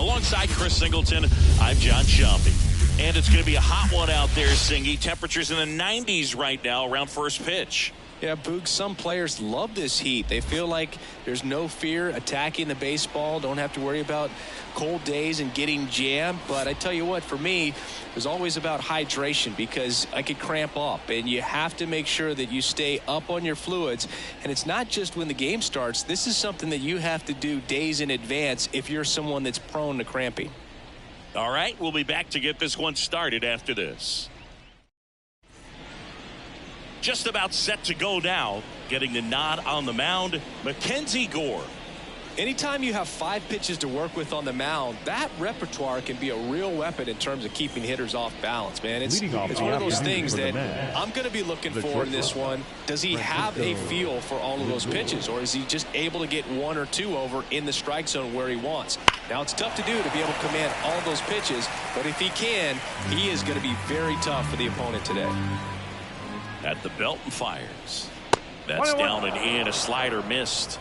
Alongside Chris Singleton, I'm John Shelby. And it's going to be a hot one out there, Singy. Temperatures in the 90s right now around first pitch. Yeah, Boog, some players love this heat. They feel like there's no fear attacking the baseball. Don't have to worry about cold days and getting jammed. But I tell you what, for me, it was always about hydration because I could cramp up. And you have to make sure that you stay up on your fluids. And it's not just when the game starts. This is something that you have to do days in advance if you're someone that's prone to cramping. All right, we'll be back to get this one started after this. Just about set to go now. Getting the nod on the mound, Mackenzie Gore. Anytime you have 5 pitches to work with on the mound, that repertoire can be a real weapon in terms of keeping hitters off balance, man. It's one of those things that I'm going to be looking for in this one. Does he have a feel for all of those pitches, or is he just able to get 1 or 2 over in the strike zone where he wants? Now, it's tough to do to be able to command all those pitches, but if he can, he is going to be very tough for the opponent today. At the belt and fires. That's down and in. A slider missed.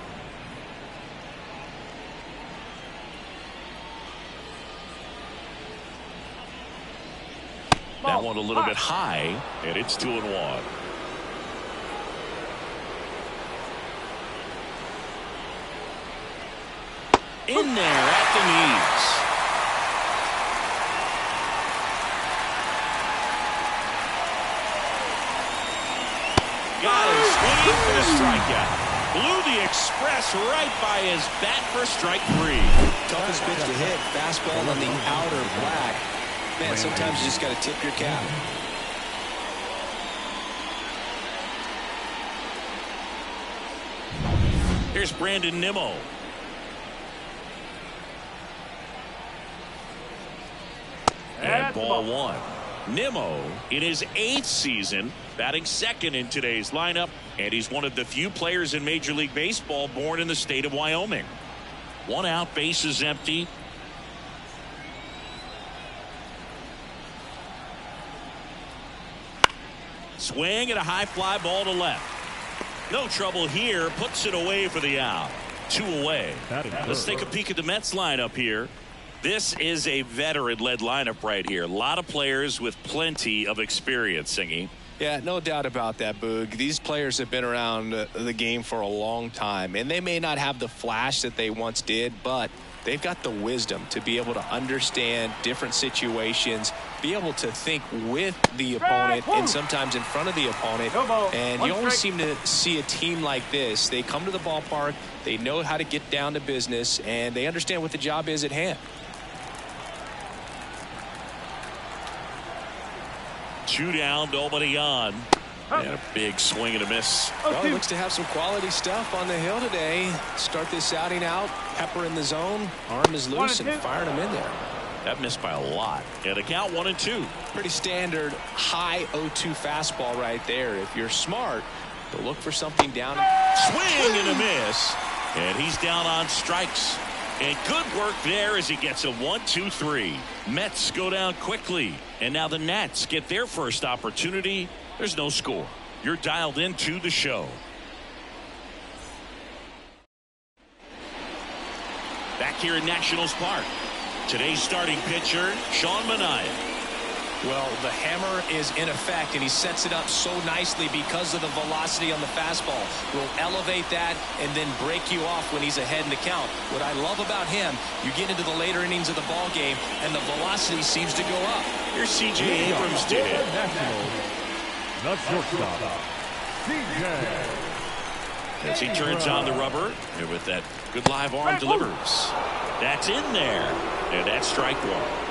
That one a little bit high, and it's 2-1. In there at the knees. Got him swinging for the strikeout. Blew the express right by his bat for strike 3. Toughest pitch to hit. Fastball on the outer black. Man, sometimes you just got to tip your cap. Here's Brandon Nimmo. And ball 1. Nimmo in his 8th season, batting second in today's lineup, and he's one of the few players in Major League Baseball born in the state of Wyoming. 1 out, bases empty. Swing and a high fly ball to left. No trouble here. Puts it away for the out. 2 away. Let's take a peek at the Mets lineup here. This is a veteran-led lineup right here. A lot of players with plenty of experience, Singy. Yeah, no doubt about that, Boog. These players have been around the game for a long time, and they may not have the flash that they once did, but they've got the wisdom to be able to understand different situations, be able to think with the opponent and sometimes in front of the opponent. And you always seem to see a team like this. They come to the ballpark, they know how to get down to business, and they understand what the job is at hand. 2 down, nobody on. And a big swing and a miss. Well, he looks to have some quality stuff on the hill today. Start this outing out. Pepper in the zone. Arm is loose and firing him in there. That missed by a lot. And a count 1-2. Pretty standard high 0-2 fastball right there. If you're smart, you'll look for something down. Swing and a miss. And he's down on strikes. And good work there as he gets a 1-2-3. Mets go down quickly. And now the Nats get their first opportunity. There's no score. You're dialed into the show. Back here in Nationals Park. Today's starting pitcher, Sean Manaea. Well, the hammer is in effect, and he sets it up so nicely because of the velocity on the fastball. Will elevate that and then break you off when he's ahead in the count. What I love about him, you get into the later innings of the ball game, and the velocity seems to go up. Here's C.J. Abrams did it. The shortstop, C.J. As he turns on the rubber, and with that good live arm delivers. That's in there, and that's strike 1.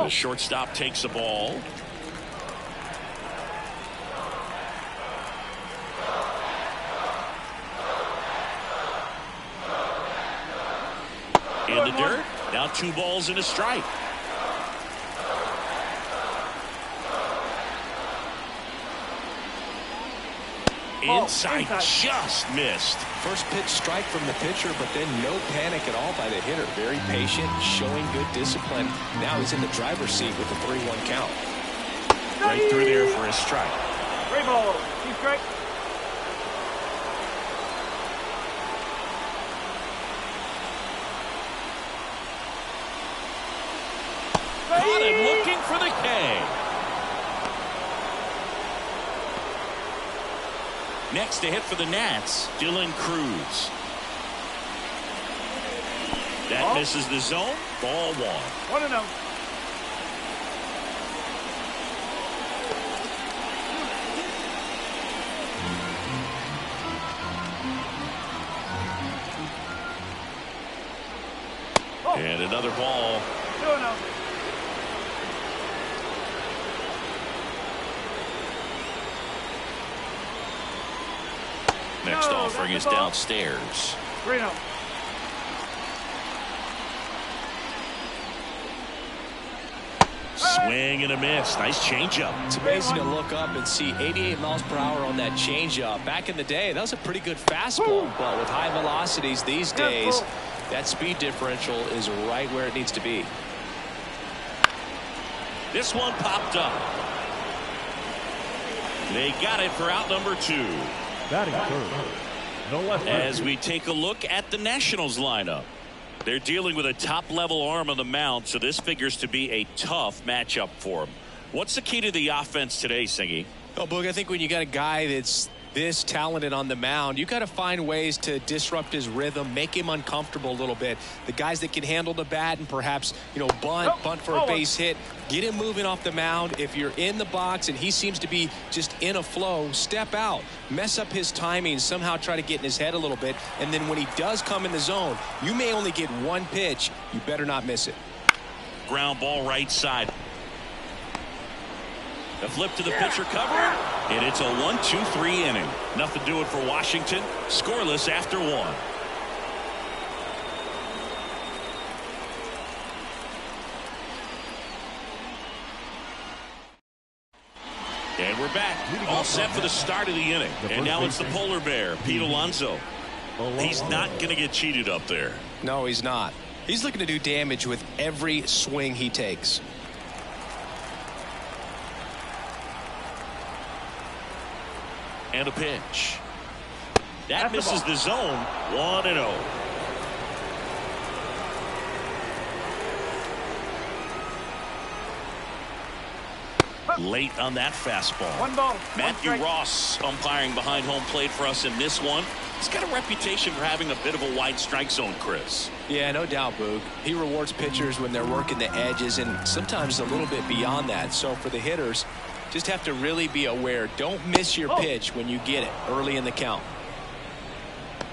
The shortstop takes the ball. In the dirt. Now 2 balls and a strike. Inside, just missed. First pitch strike from the pitcher, but then no panic at all by the hitter. Very patient, showing good discipline. Now he's in the driver's seat with the 3-1 count. Right through there for a strike. 3 balls. 2 strikes. Caught him looking for the K. Next to hit for the Nats, Dylan Cruz. That misses the zone. Ball 1. 1-0. And another ball. 2-0. Next No, offering that's is the ball. downstairs. 3-0. Swing and a miss. Nice changeup. It's amazing to look up and see 88 miles per hour on that changeup. Back in the day, that was a pretty good fastball, but with high velocities these days, that speed differential is right where it needs to be. This one popped up. They got it for out number 2. Batting third. No left. As we take a look at the Nationals lineup. They're dealing with a top-level arm on the mound, so this figures to be a tough matchup for them. What's the key to the offense today, Singy? Oh, Boog, I think when you got a guy that's this talented on the mound, you got to find ways to disrupt his rhythm, make him uncomfortable a little bit. The guys that can handle the bat and perhaps, bunt for a base hit, get him moving off the mound. If you're in the box and he seems to be just in a flow, step out, mess up his timing, somehow try to get in his head a little bit. And then when he does come in the zone, you may only get one pitch. You better not miss it. Ground ball right side. A flip to the pitcher cover, and it's a 1-2-3 inning. Nothing doing for Washington. Scoreless after 1. And we're back. All set for the start of the inning. And now it's the polar bear, Pete Alonso. He's not going to get cheated up there. No, he's not. He's looking to do damage with every swing he takes. And a pitch. That misses the zone. 1-0. Late on that fastball. 1 ball. Matthew 1 strike. Ross umpiring behind home plate for us in this one. He's got a reputation for having a bit of a wide strike zone, Chris. Yeah, no doubt, Boog. He rewards pitchers when they're working the edges and sometimes a little bit beyond that. So for the hitters, just have to really be aware. Don't miss your pitch when you get it early in the count.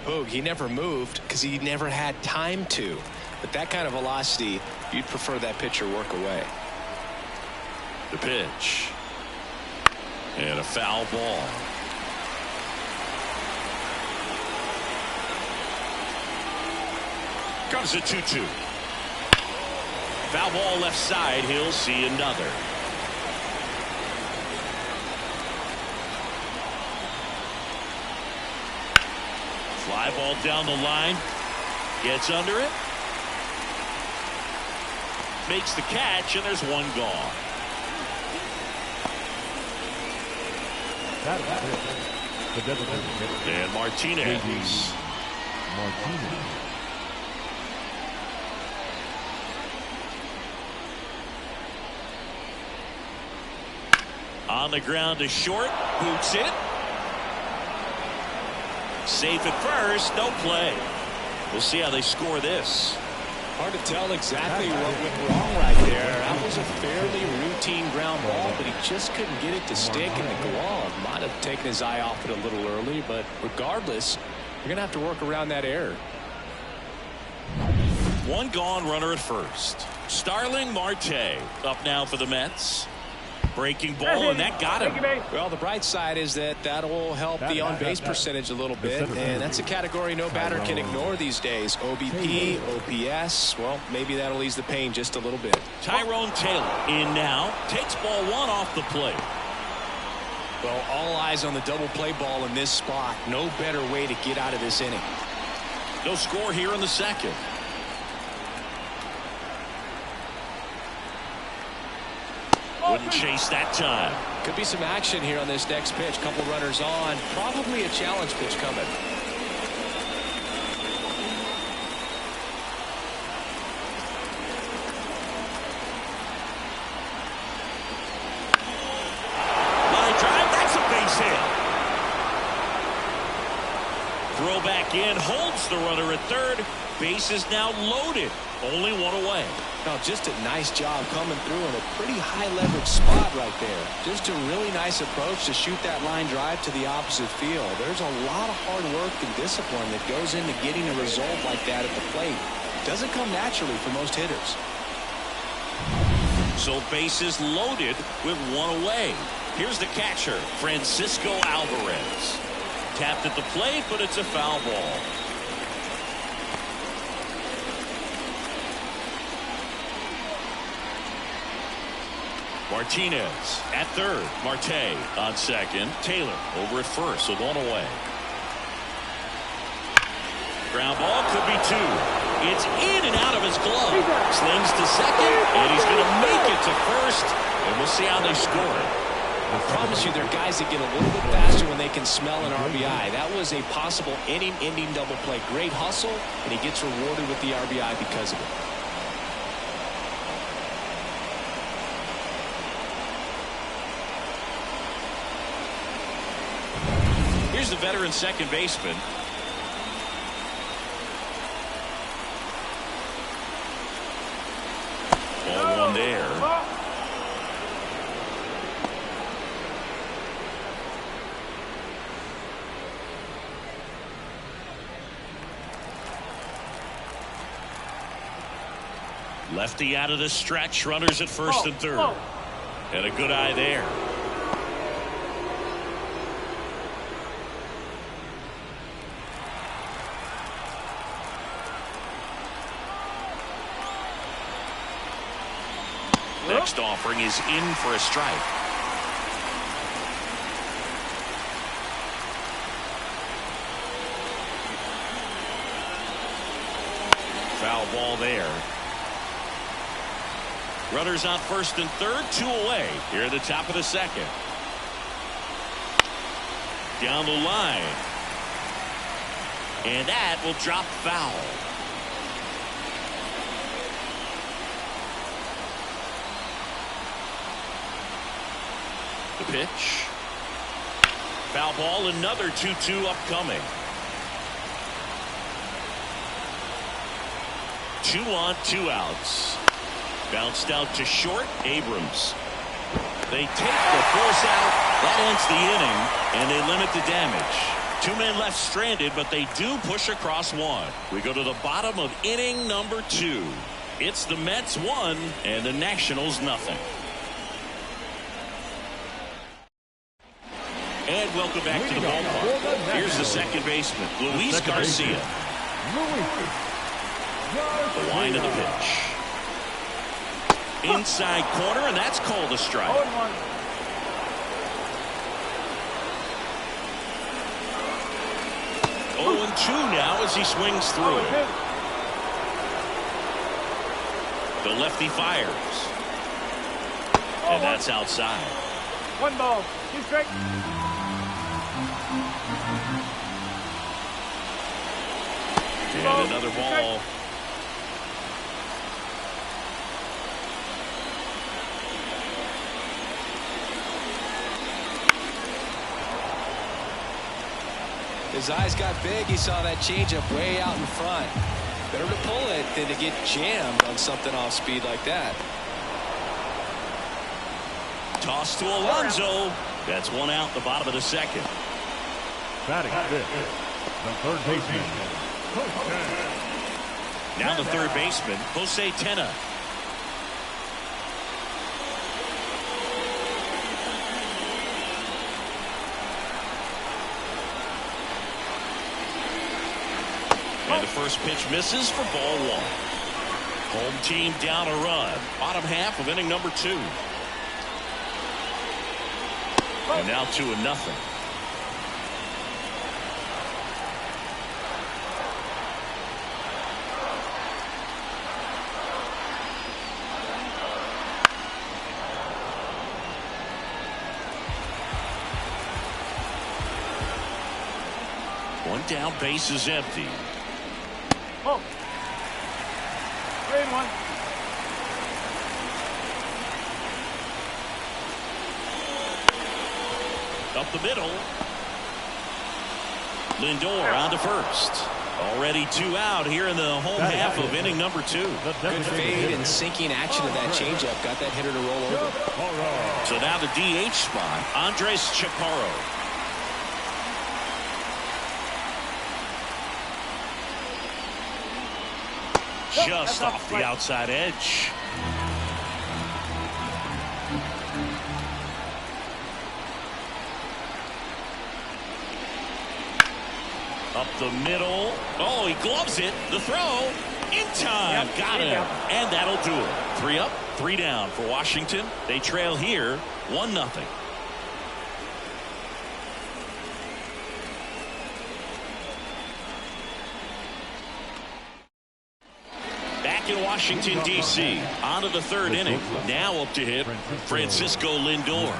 Boog, he never moved because he never had time to. But that kind of velocity, you'd prefer that pitcher work away. The pitch. And a foul ball. Comes a 2-2. Foul ball left side. He'll see another. Fly ball down the line. Gets under it. Makes the catch, and there's one gone. And Martinez. On the ground to short. Boots it. Safe at first. No play. We'll see how they score this. Hard to tell exactly what went wrong right there. That was a fairly routine ground ball, but he just couldn't get it to stick in the glove. Might have taken his eye off it a little early, but regardless, you're going to have to work around that error. One gone, runner at first. Starling Marte up now for the Mets. Breaking ball, and that got him. Well, the bright side is that'll help the on-base percentage a little bit, and that's a category no batter can ignore these days. OBP, OPS, well, maybe that'll ease the pain just a little bit. Tyrone Taylor in now. Takes ball 1 off the plate. Well, all eyes on the double play ball in this spot. No better way to get out of this inning. No score here in the second. Wouldn't chase that time. Could be some action here on this next pitch. Couple runners on. Probably a challenge pitch coming. Line drive. That's a base hit. Throw back in. Holds the runner at third. Base is now loaded. Only one away. Now, just a nice job coming through in a pretty high leverage spot right there. Just a really nice approach to shoot that line drive to the opposite field. There's a lot of hard work and discipline that goes into getting a result like that at the plate. Doesn't come naturally for most hitters. So bases loaded with one away. Here's the catcher, Francisco Alvarez. Tapped at the plate, but it's a foul ball. Martinez at third. Marte on second. Taylor over at first with one away. Ground ball could be two. It's in and out of his glove. Slings to second, and he's going to make it to first. And we'll see how they score. I promise you, there are guys that get a little bit faster when they can smell an RBI. That was a possible inning-ending double play. Great hustle, and he gets rewarded with the RBI because of it. Here's the veteran second baseman. Ball one there. Lefty out of the stretch. Runners at first and third. And a good eye there. Next offering is in for a strike. Foul ball there. Runners on first and third, two away here at the top of the second. Down the line. And that will drop foul. The pitch. Foul ball, another 2-2 upcoming. 2 on, 2 outs. Bounced out to short. Abrams. They take the force out. That ends the inning, and they limit the damage. 2 men left stranded, but they do push across one. We go to the bottom of inning number 2. It's the Mets 1 and the Nationals nothing. And welcome back to the ballpark. Here's the second baseman, Luis Garcia. The line of the pitch. Inside corner, and that's called a strike. 0-2 now as he swings through. The lefty fires. And that's outside. 1 ball, 2 strikes. And another ball. His eyes got big. He saw that changeup way out in front. Better to pull it than to get jammed on something off speed like that. Toss to Alonso. That's 1 out, the bottom of the second. Batting fifth, the third baseman. Now the third baseman, Jose Tena. And the first pitch misses for ball 1. Home team down a run. Bottom half of inning number 2. And now 2-0. down, base is empty. Oh. 3-1. Up the middle. Lindor on to first. Already 2 out here in the home half of inning number 2. Good fade and sinking action of that changeup got that hitter to roll over. So now the DH spot, Andres Chaparro. Just off the outside edge. Up the middle. Oh, he gloves it. The throw. In time. Got him. And that'll do it. 3 up, 3 down for Washington. They trail here 1-0. Back in Washington, D.C. On to the 3rd inning. Now up to hit Francisco Lindor.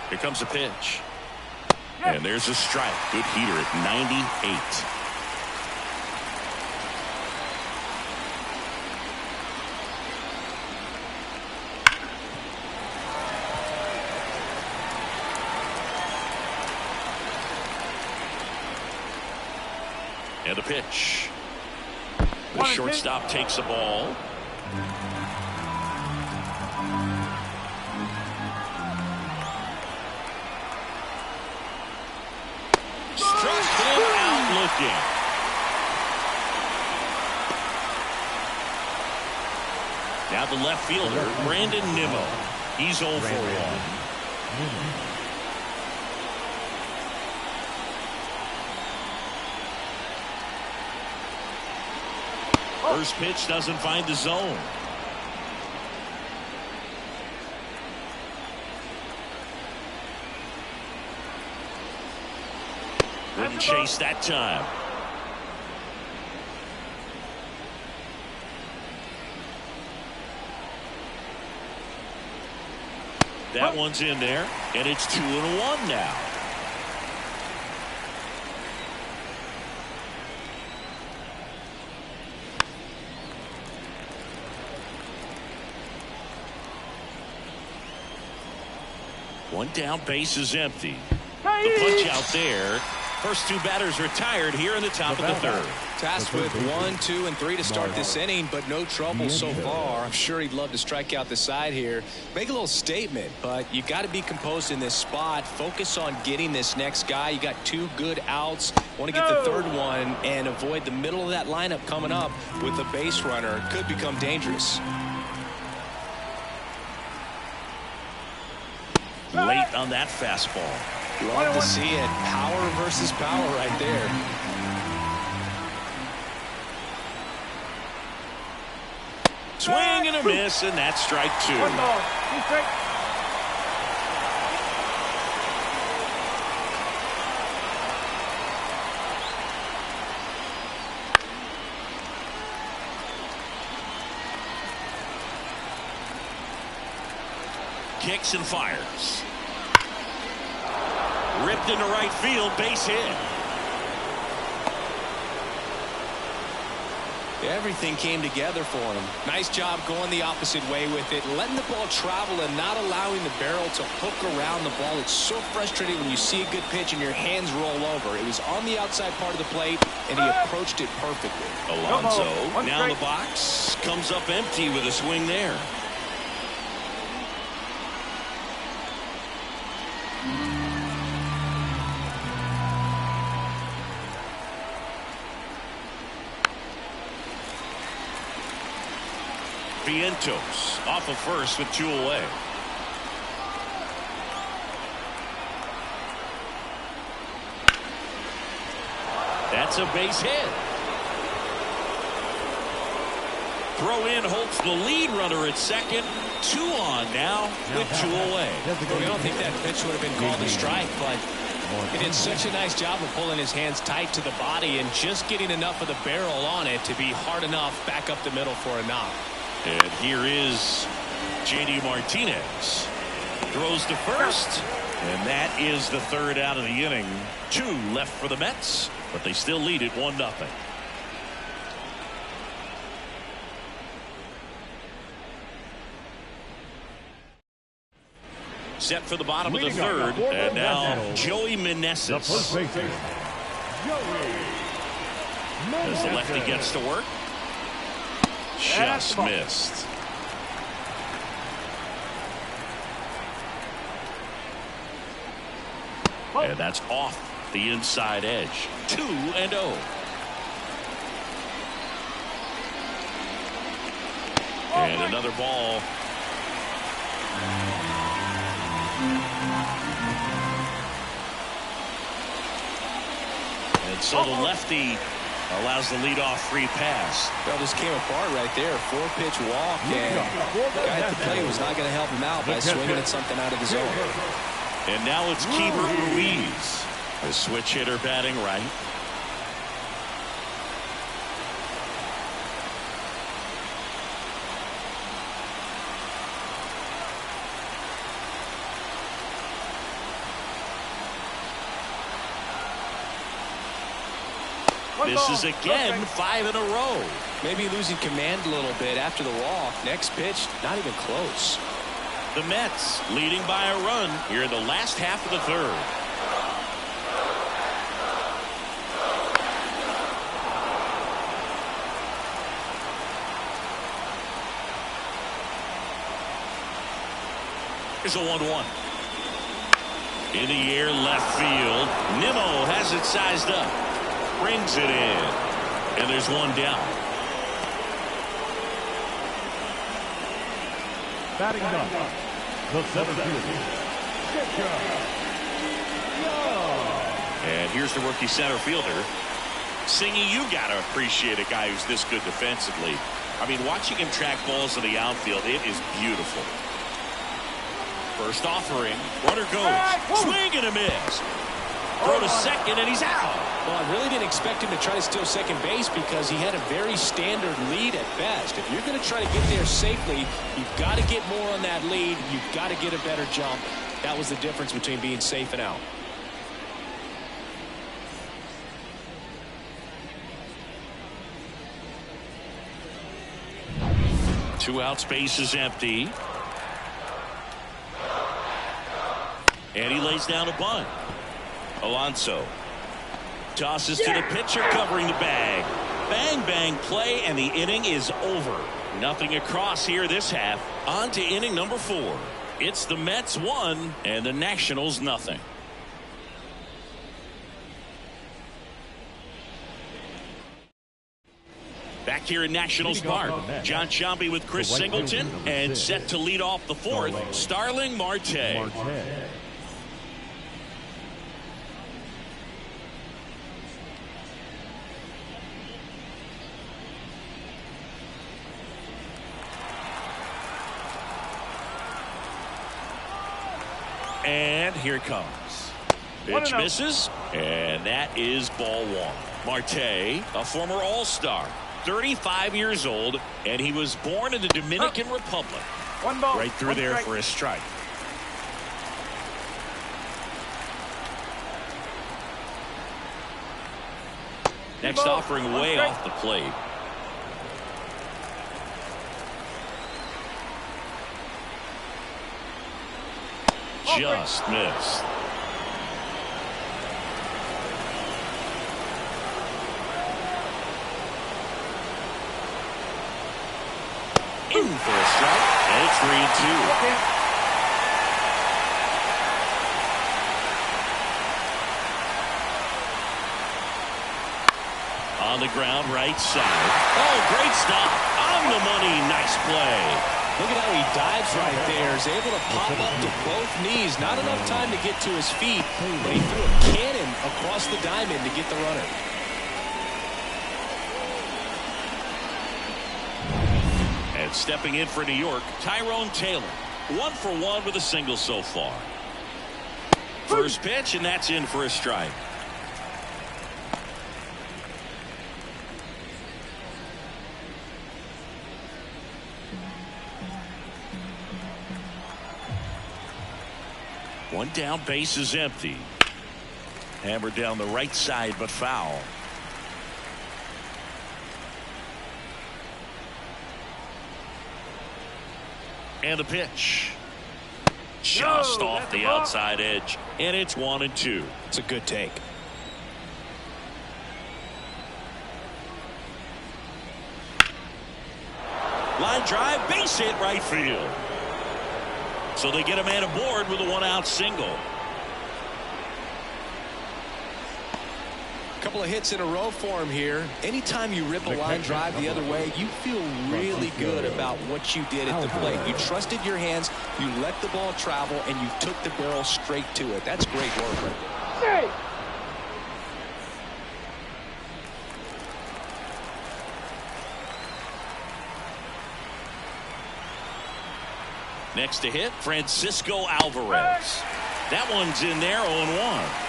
Here comes a pitch. And there's a strike. Good heater at 98. And a pitch. The shortstop takes the ball. Struck him out looking. Now the left fielder, Brandon Nimmo. He's 0 for 1. First pitch doesn't find the zone. Wouldn't chase that time. That one's in there, and it's 2-1 now. One down, base is empty. The punch out there. First 2 batters retired here in the top of the 3rd. Tasked with 1, 2, and 3 to start this inning, but no trouble so far. I'm sure he'd love to strike out the side here. Make a little statement, but you got to be composed in this spot. Focus on getting this next guy. You got 2 good outs. Want to get the 3rd one and avoid the middle of that lineup coming up with a base runner. Could become dangerous. Late on that fastball. Love to see it. Power versus power right there. Swing and a miss, and that's strike 2. 1 ball. 2 strikes. Kicks and fires. Ripped into right field, base hit. Everything came together for him. Nice job going the opposite way with it, letting the ball travel and not allowing the barrel to hook around the ball. It's so frustrating when you see a good pitch and your hands roll over. It was on the outside part of the plate, and he approached it perfectly. Alonso now in the box, comes up empty with a swing there. Vientos off of first with 2 away. That's a base hit. Throw in hopes the lead runner at second. 2 on now with 2 away. I don't think that pitch would have been called a strike, but he did such a nice job of pulling his hands tight to the body and just getting enough of the barrel on it to be hard enough back up the middle for a knock. And here is J.D. Martinez. Throws to first. And that is the third out of the inning. 2 left for the Mets, but they still lead it 1-0. Set for the bottom of the third, and now Joey Meneses. As the lefty gets to work, just missed. And that's off the inside edge. 2-0. And another ball. And so the lefty allows the leadoff free pass. Well, this came apart right there. 4-pitch walk, and the guy at the plate was not going to help him out by swinging at something out of the zone. And now it's Keeper Ruiz, the switch hitter batting right. Misses again, 5 in a row. Maybe losing command a little bit after the walk. Next pitch, not even close. The Mets leading by a run here in the last half of the third. Here's a 1-1. In the air, left field. Nimmo has it sized up. Brings it in. And there's one down. Batting down. The center fielder. And here's the rookie center fielder. Singy, you got to appreciate a guy who's this good defensively. I mean, watching him track balls in the outfield, it is beautiful. First offering. Runner goes. Swing and a miss. Throw to second, and he's out. Well, I really didn't expect him to try to steal second base because he had a very standard lead at best. If you're going to try to get there safely, you've got to get more on that lead. You've got to get a better jump. That was the difference between being safe and out. Two outs, base is empty. And he lays down a bunt. Alonso tosses to the pitcher, covering the bag. Bang, bang play, and the inning is over. Nothing across here this half. On to inning number 4. It's the Mets 1 and the Nationals nothing. Back here in Nationals Park, John Sciambi with Chris Singleton, and set to lead off the 4th, Starling Marte. And here it comes. Pitch misses, and that is ball 1. Marte, a former All-Star, 35 years old, and he was born in the Dominican Republic. Right through there for a strike. Next offering way off the plate. Just missed. In for a strike, and it's 3-2. On the ground, right side. Oh, great stop. On the money. Nice play. Look at how he dives right there. Is able to pop up to both knees. Not enough time to get to his feet, but he threw a cannon across the diamond to get the runner. And stepping in for New York, Tyrone Taylor. 1 for 1 with a single so far. First pitch, and that's in for a strike. One down, base is empty. Hammered down the right side, but foul. And the pitch. Just off the outside edge, and it's 1-2. It's a good take. Line drive, base hit, right field. So they get a man aboard with a 1-out single. Couple of hits in a row for him here. Anytime you rip a line drive the other way, you feel really good about what you did at the plate. You trusted your hands, you let the ball travel, and you took the barrel straight to it. That's great work right there. Next to hit, Francisco Alvarez. That one's in there, 0-1.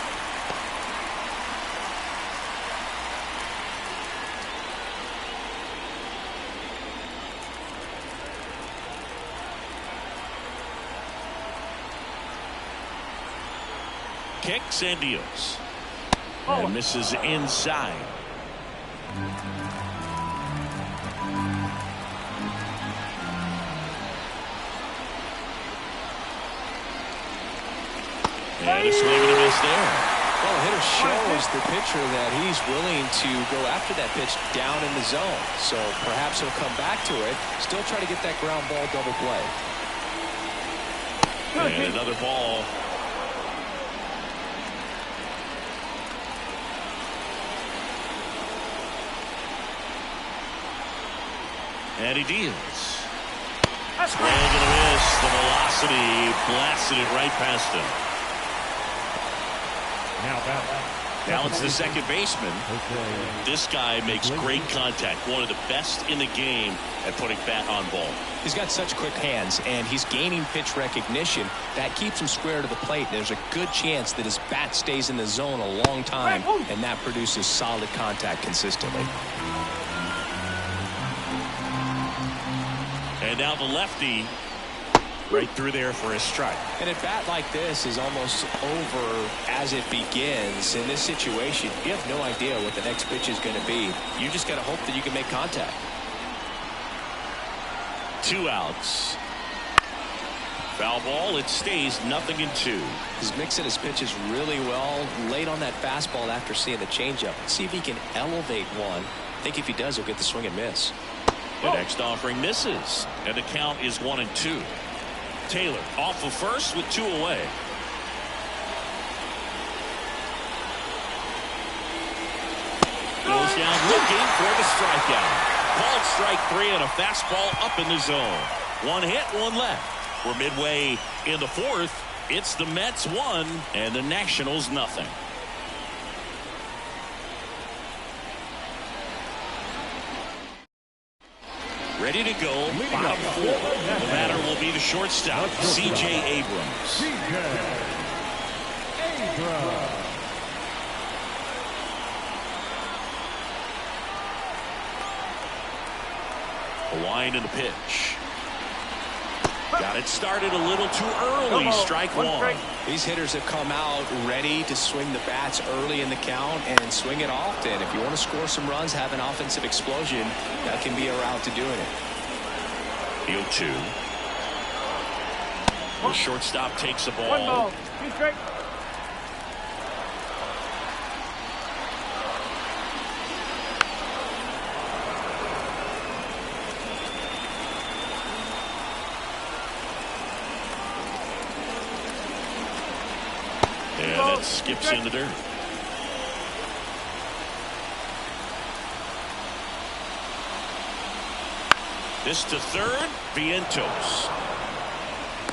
Kicks and deals. And misses inside. And a swing and a miss there. Well, the hitter shows the pitcher that he's willing to go after that pitch down in the zone. So perhaps he'll come back to it. Still try to get that ground ball double play. And another ball. And he deals. Swing and a miss. The velocity blasted it right past him. Now it's the second baseman. This guy makes great contact. One of the best in the game at putting bat on ball. He's got such quick hands, and he's gaining pitch recognition. That keeps him square to the plate. There's a good chance that his bat stays in the zone a long time, and that produces solid contact consistently. And now the lefty right through there for a strike. And a bat like this is almost over as it begins. In this situation, you have no idea what the next pitch is going to be. You just got to hope that you can make contact. 2 outs. Foul ball. It stays 0-2. He's mixing his pitches really well. Late on that fastball after seeing the changeup. See if he can elevate one. I think if he does, he'll get the swing and miss. The next offering misses, and the count is 1-2. Taylor off of first with 2 away. Goes down looking for the strikeout. Called strike 3 and a fastball up in the zone. 1 hit, 1 left. We're midway in the 4th. It's the Mets 1 and the Nationals 0. Ready to go. Bottom 4. The batter will be the shortstop, C.J. Abrams. A wind in the pitch. Got it started a little too early. Strike 1. These hitters have come out ready to swing the bats early in the count and swing it often. If you want to score some runs, have an offensive explosion, that can be a route to doing it. 0-2. The shortstop takes the ball. 1 ball. 2 strikes. And it skips in the dirt. This to third, Vientos.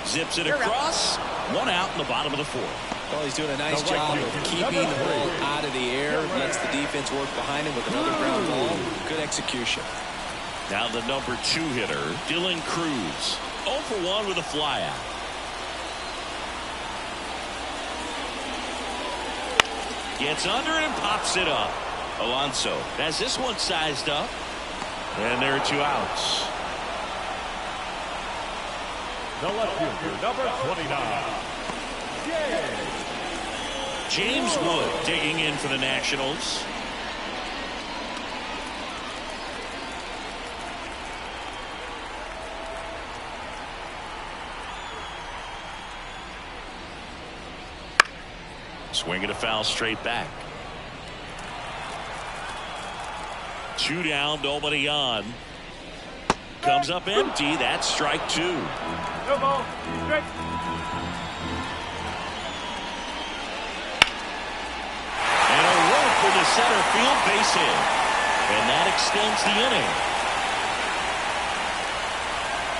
Zips it across. 1 out in the bottom of the 4th. Well, he's doing a nice job of keeping the ball out of the air. Lets the defense work behind him with another ground ball. Good execution. Now the number 2 hitter, Dylan Cruz. 0 for 1 with a flyout. Gets under it and pops it up. Alonso has this one sized up. And there are 2 outs. The left fielder, number 29. James Wood digging in for the Nationals. Swinging a foul straight back. 2 down, nobody on. Comes up empty. That's strike 2. No ball. Strike. And a rope in the center field base hit. And that extends the inning.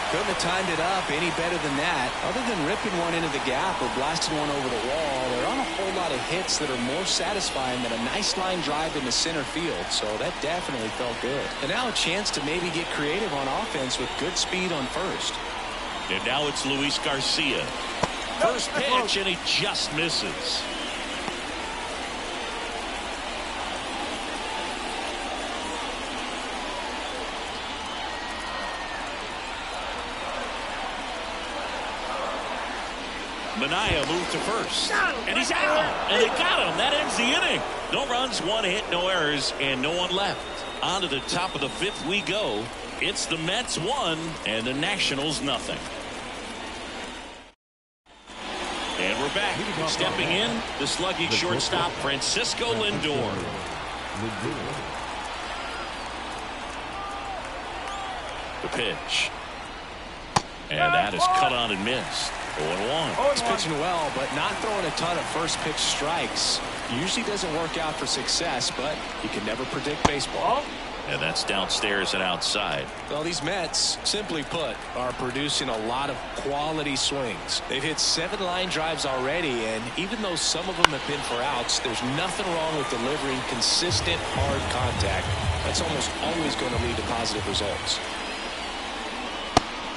Couldn't have timed it up any better than that. Other than ripping one into the gap or blasting one over the wall, there aren't a whole lot of hits that are more satisfying than a nice line drive into center field. So that definitely felt good. And now a chance to maybe get creative on offense with good speed on first. And now it's Luis Garcia. First pitch, and he just misses. Manaea moved to first, and he's out, and they got him. That ends the inning. No runs, 1 hit, no errors, and no one left. On to the top of the 5th we go. It's the Mets 1 and the Nationals nothing. And we're back. Stepping in, the slugging shortstop, Francisco Lindor. The pitch. And that is cut on and missed. 0-1. He's pitching well, but not throwing a ton of first pitch strikes. Usually doesn't work out for success, but you can never predict baseball. And that's downstairs and outside. Well, these Mets, simply put, are producing a lot of quality swings. They've hit 7 line drives already, and even though some of them have been for outs, there's nothing wrong with delivering consistent, hard contact. That's almost always going to lead to positive results.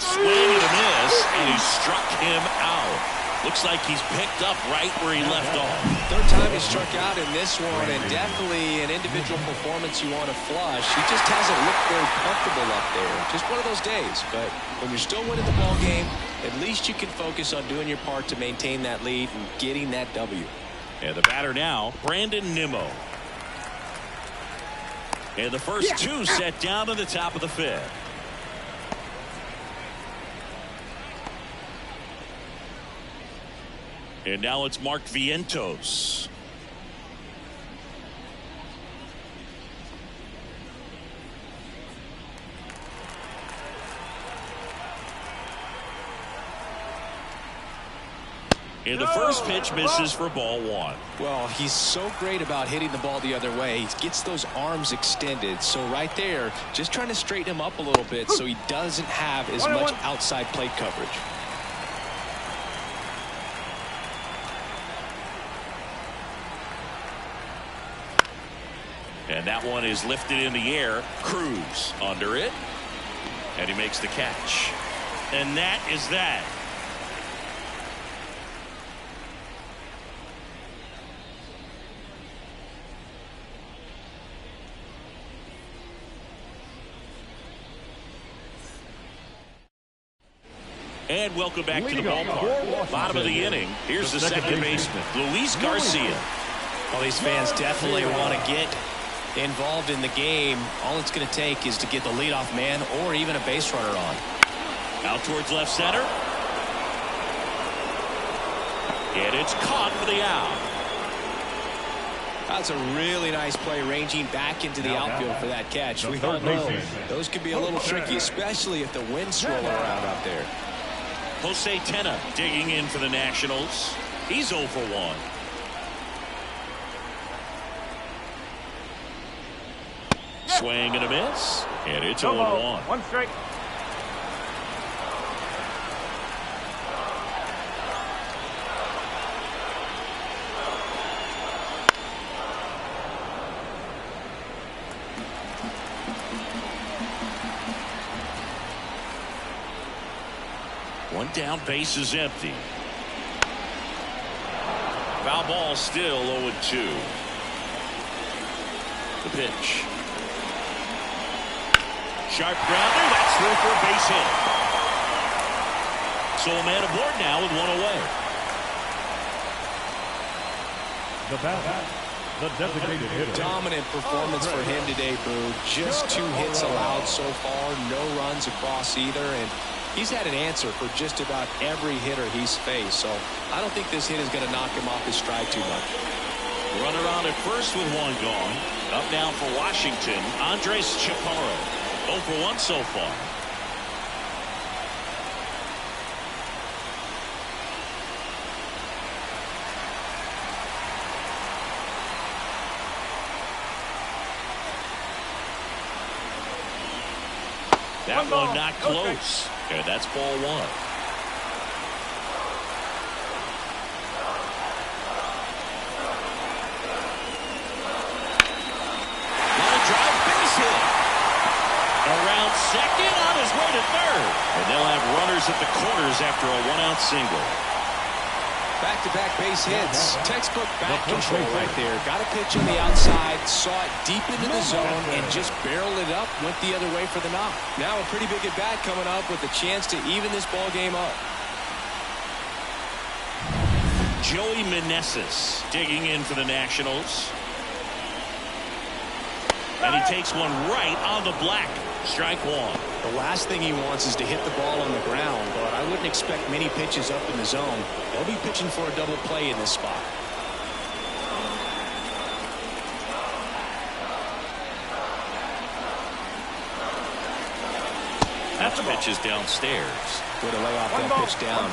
Swing and a miss, and he struck him out. Looks like he's picked up right where he left off. 3rd time he struck out in this one, and definitely an individual performance you want to flush. He just hasn't looked very comfortable up there. Just one of those days. But when you're still winning the ball game, at least you can focus on doing your part to maintain that lead and getting that W. And the batter now, Brandon Nimmo. And the first 2 set down to the top of the 5th. And now it's Mark Vientos. And the first pitch misses for ball 1. Well, he's so great about hitting the ball the other way. He gets those arms extended. So right there, just trying to straighten him up a little bit so he doesn't have as much outside plate coverage. And that one is lifted in the air. Cruz under it. And he makes the catch. And that is that. And welcome back to the ballpark. Bottom of the inning. Here's the second baseman, Luis Garcia. Well, these fans definitely want to get involved in the game. All it's going to take is to get the leadoff man or even a base runner on. Out towards left center. And it's caught for the out. That's a really nice play, ranging back into the outfield for that catch. We all know those can be a little tricky, especially if the wind's swirling around out there. Jose Tena digging in for the Nationals. He's 0 for 1. Swing and a miss, and it's 0-1. 1 strike. One down, base is empty. Foul ball, still 0-2. The pitch. Sharp grounder, that's through for a base hit. So a man aboard now with 1 away. The bat, the designated hitter. Dominant performance for him today, Boog. Just 2 hits allowed so far, no runs across either, and he's had an answer for just about every hitter he's faced. So I don't think this hit is going to knock him off his stride too much. Runner on at first with 1 gone. Up now for Washington, Andres Chaparro. 0 for 1 so far. That one not close. And that's ball 1. Line drive, base hit. Around second, on his way to third. And they'll have runners at the corners after a 1-out single. Back-to-back base hits. Textbook bat control right there. Got a pitch on the outside, saw it deep into the zone, and just barreled it up, went the other way for the knock. Now a pretty big at-bat coming up with a chance to even this ball game up. Joey Meneses digging in for the Nationals. And he takes one right on the black. Strike 1. The last thing he wants is to hit the ball on the ground, but I wouldn't expect many pitches up in the zone. They'll be pitching for a double play in this spot. That pitch is downstairs. Way to lay off that pitch down.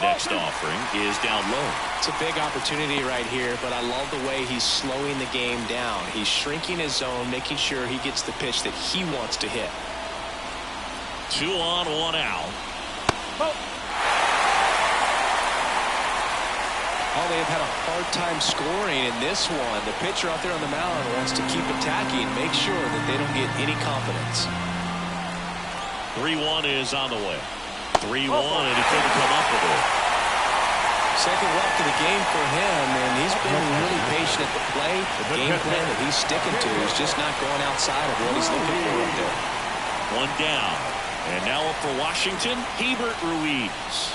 Next offering is down low. It's a big opportunity right here, but I love the way he's slowing the game down. He's shrinking his zone, making sure he gets the pitch that he wants to hit. 2 on, 1 out. Oh, they have had a hard time scoring in this one. The pitcher out there on the mound wants to keep attacking, make sure that they don't get any confidence. 3-1 is on the way. 3-1, and he couldn't come up with it. Second walk of the game for him, and he's been really patient at the plate. The game plan that he's sticking to is just not going outside of what he's looking for up there. 1 down. And now up for Washington, Hebert Ruiz.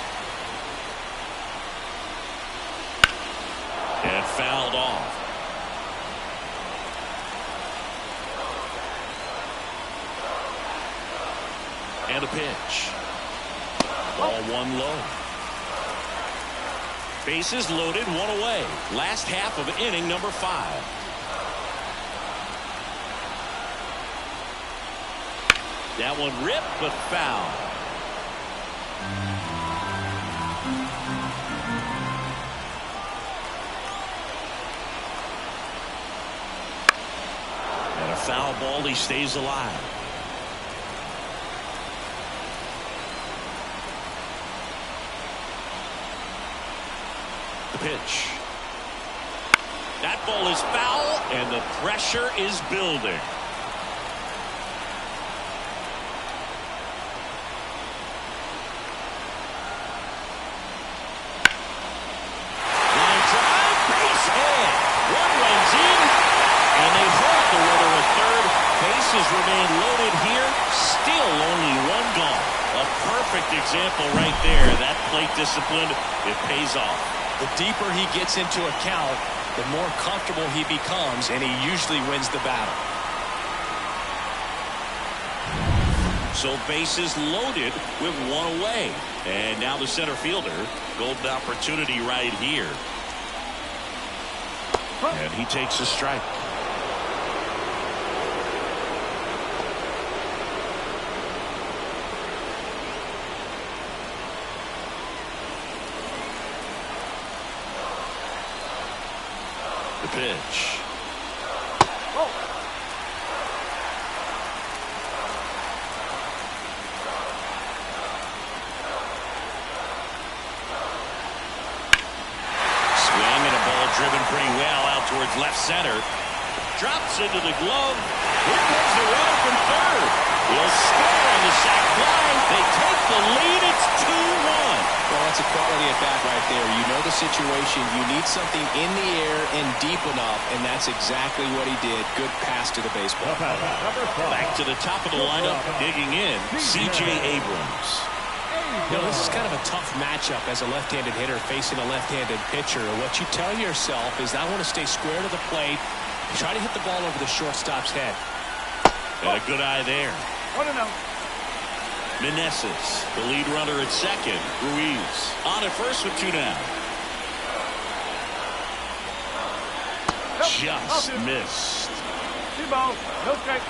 And fouled off. And a pitch. Ball 1 low. Bases loaded, 1 away. Last half of inning number 5. That one ripped, but foul. And a foul ball, he stays alive. The pitch. That ball is foul, and the pressure is building. Line drive, base hit. 1 runs in, and they hold the runner at third. Bases remain loaded here. Still only 1 gone. A perfect example right there. That plate discipline, it pays off. The deeper he gets into a count, the more comfortable he becomes, and he usually wins the battle. So bases loaded with 1 away. And now the center fielder, golden opportunity right here. And he takes a strike. The pitch. Driven pretty well out towards left center. Drops into the glove. Here comes the runner from third. He'll score on the sac fly. They take the lead. It's 2-1. Well, that's a quality at bat right there. You know the situation. You need something in the air and deep enough, and that's exactly what he did. Good pass to the baseball. Back to the top of the lineup, digging in, C.J. Abrams. You know, this is kind of a tough matchup as a left-handed hitter facing a left-handed pitcher. What you tell yourself is, I want to stay square to the plate, try to hit the ball over the shortstop's head. And a good eye there. 1-0. Meneses, the lead runner at second. Ruiz on at first with 2 down. Just missed. 2 balls, no strike.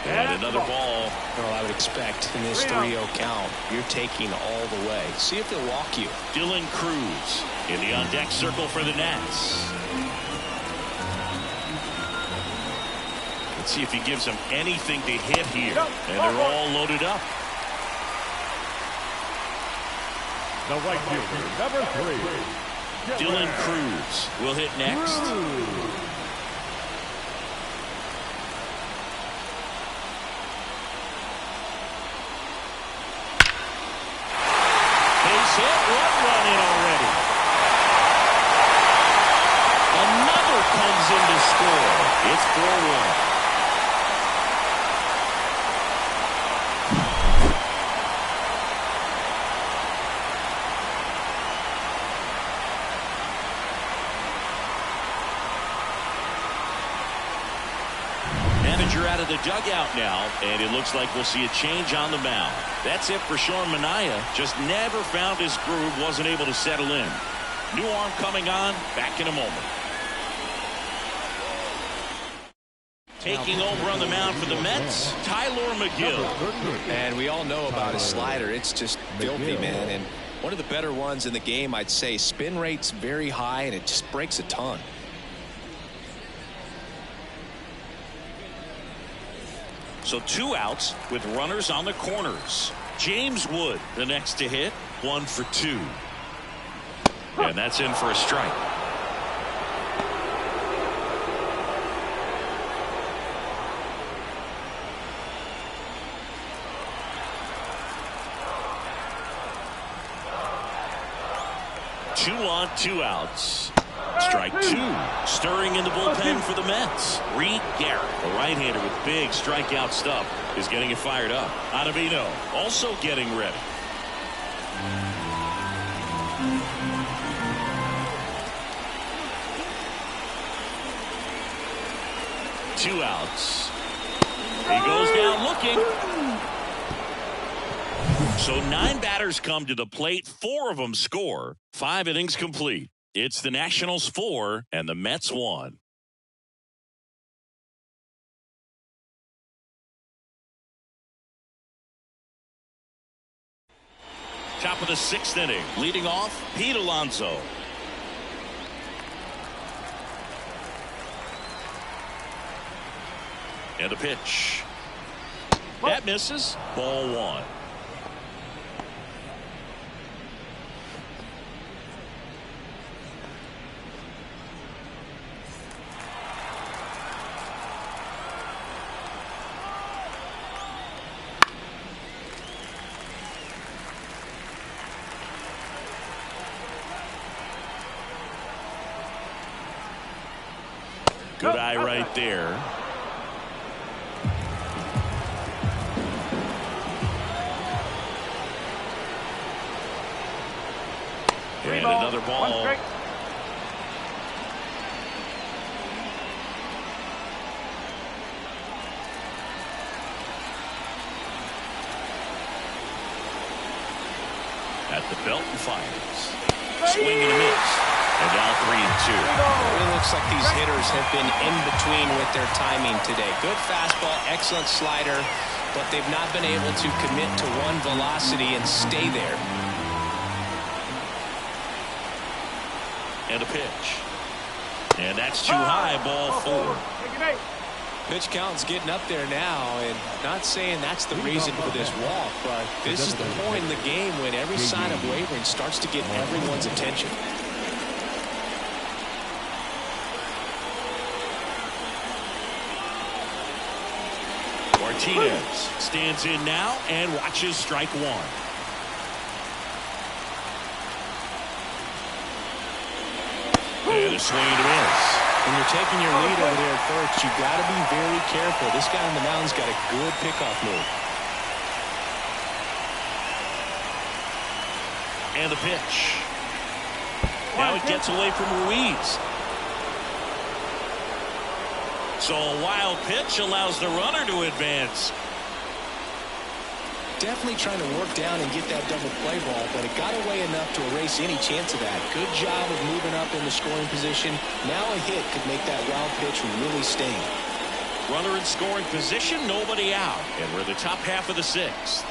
And another ball. Well, I would expect in this 3-0 count, you're taking all the way. See if they'll walk you. Dylan Cruz in the on-deck circle for the Nats. Let's see if he gives them anything to hit here. And they're all loaded up. The right fielder, number 3. Dylan Cruz will hit next. Hit, 1 run in already. Another comes in to score. It's 4-1. Manager out of the dugout now, and it looks like we'll see a change on the mound. That's it for Sean Manaea. Just never found his groove, wasn't able to settle in. New arm coming on, back in a moment. Taking over on the mound for the Mets, Tyler McGill. And we all know about his slider. It's just filthy, man. And one of the better ones in the game, I'd say. Spin rate's very high, and it just breaks a ton. So 2 outs with runners on the corners. James Wood, the next to hit, 1 for 2. And that's in for a strike. Two on, 2 outs. Strike 2. Stirring in the bullpen for the Mets. Reed Garrett, a right-hander with big strikeout stuff, is getting it fired up. Ottavino also getting ready. Two outs. He goes down looking. So 9 batters come to the plate. 4 of them score. 5 innings complete. It's the Nationals 4 and the Mets 1. Top of the 6th inning. Leading off, Pete Alonso. And a pitch. That misses. Ball 1. Good eye right there. And another ball. At the belt and fires. Swing and a miss. And now 3-2. It looks like these hitters have been in between with their timing today. Good fastball, excellent slider, but they've not been able to commit to one velocity and stay there. And a pitch. And that's too high, ball 4. Pitch count's getting up there now, and not saying that's the reason for this walk, but this is the point in the game when every sign of wavering starts to get everyone's attention. Martinez stands in now and watches strike 1. And a swing and a miss. When you're taking your lead over there at first, you've got to be very careful. This guy on the mound's got a good pickoff move. And the pitch. Now it gets away from Ruiz. So a wild pitch allows the runner to advance. Definitely trying to work down and get that double play ball, but it got away enough to erase any chance of that. Good job of moving up in the scoring position. Now a hit could make that wild pitch really sting. Runner in scoring position, nobody out. And we're in the top half of the sixth.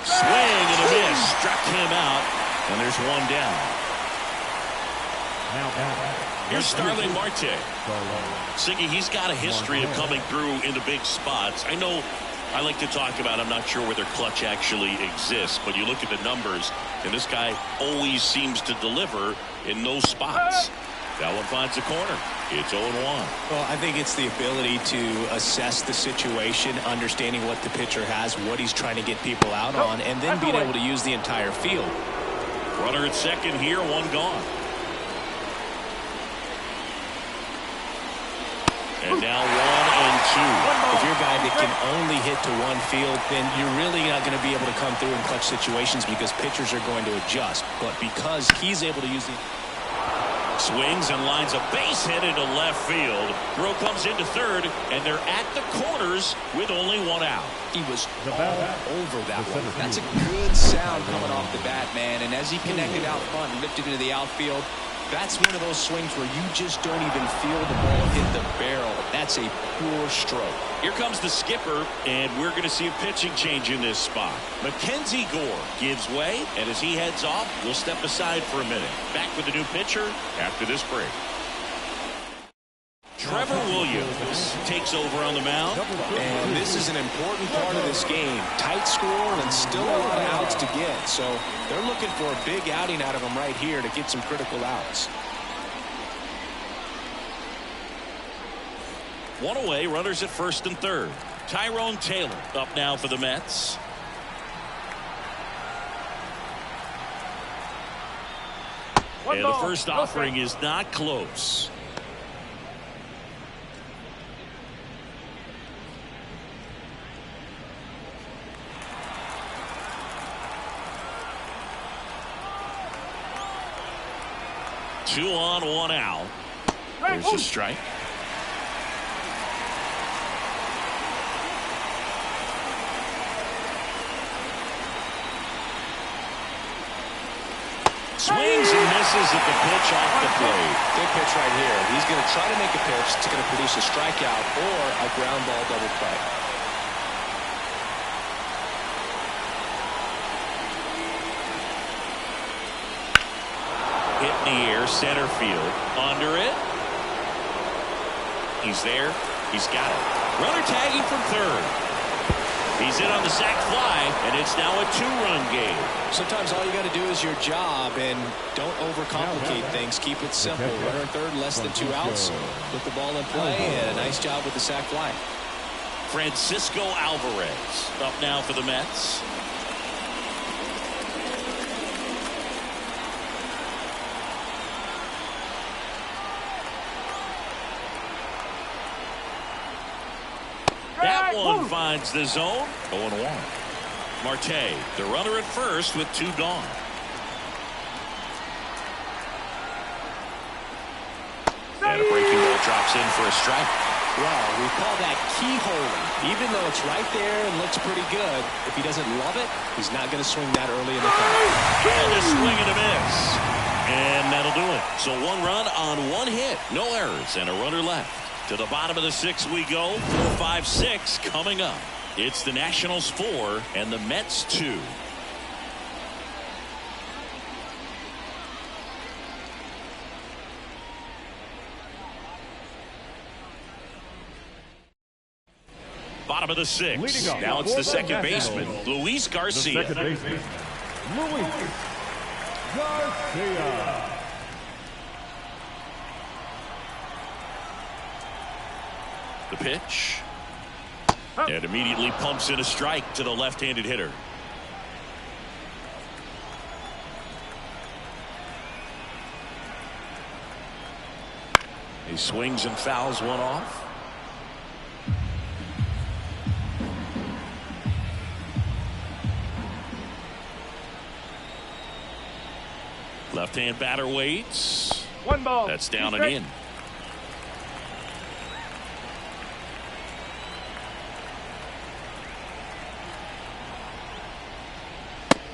Swing and a miss. Struck him out. And there's one down. Here's Starling Marte. Siggy, he's got a history of coming through in the big spots. I know I like to talk about, I'm not sure whether clutch actually exists, but you look at the numbers, and this guy always seems to deliver in those spots. That one finds the corner. It's 0-1. Well, I think it's the ability to assess the situation, understanding what the pitcher has, what he's trying to get people out on, and then being able to use the entire field. Runner at second here, one gone. And now 1 and 2. If you're a guy that can only hit to one field, then you're really not going to be able to come through in clutch situations because pitchers are going to adjust. But because he's able to use the... Swings and lines a base hit into left field. Throw comes into third, and they're at the corners with only one out. He was all over that one. That's a good sound coming off the bat, man. And as he connected out front and ripped it into the outfield, that's one of those swings where you just don't even feel the ball hit the barrel. That's a pure stroke. Here comes the skipper, and we're going to see a pitching change in this spot. Mackenzie Gore gives way, and as he heads off, we'll step aside for a minute. Back with the new pitcher after this break. Trevor Williams takes over on the mound. And this is an important part of this game. Tight score and still a lot of outs to get. So they're looking for a big outing out of him right here to get some critical outs. One away, runners at first and third. Tyrone Taylor up now for the Mets. And the first offering is not close. Two on, one out. There's a strike. Swings and misses at the pitch off the plate. Big pitch right here. He's going to try to make a pitch that's going to produce a strikeout or a ground ball double play. Hit in the air, center field. Under it. He's there. He's got it. Runner tagging from third. He's in on the sac fly, and it's now a two-run game. Sometimes all you got to do is your job, and don't overcomplicate things. Keep it simple. Runner in third, less than 2 outs. Put the ball in play, and a nice job with the sac fly. Francisco Alvarez up now for the Mets. That one finds the zone. 0-1. Marte, the runner at first with 2 gone. And a breaking ball drops in for a strike. Well, we call that keyhole. Even though it's right there and looks pretty good, if he doesn't love it, he's not going to swing that early in the count. And a swing and a miss. And that'll do it. So 1 run on 1 hit. No errors and a runner left. To the bottom of the 6th we go. 4, 5, 6 coming up. It's the Nationals 4 and the Mets 2. Bottom of the 6th. Now it's the second baseman, Luis Garcia. The second baseman, Luis Garcia. The pitch. And immediately pumps in a strike to the left-handed hitter. He swings and fouls one off. Left-hand batter waits. 1 ball. That's down and in.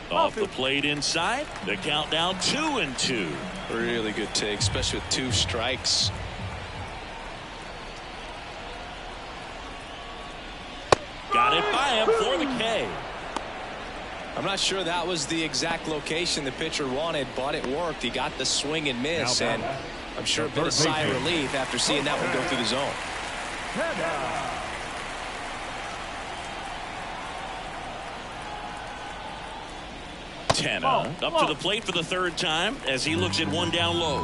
Off the plate inside. The countdown 2-2. Really good take, especially with 2 strikes. Got it by him for the K. I'm not sure that was the exact location the pitcher wanted, but it worked. He got the swing and miss, and I'm sure a bit of sigh of relief after seeing that one go through the zone. Tanner up to the plate for the 3rd time as he looks at one down low.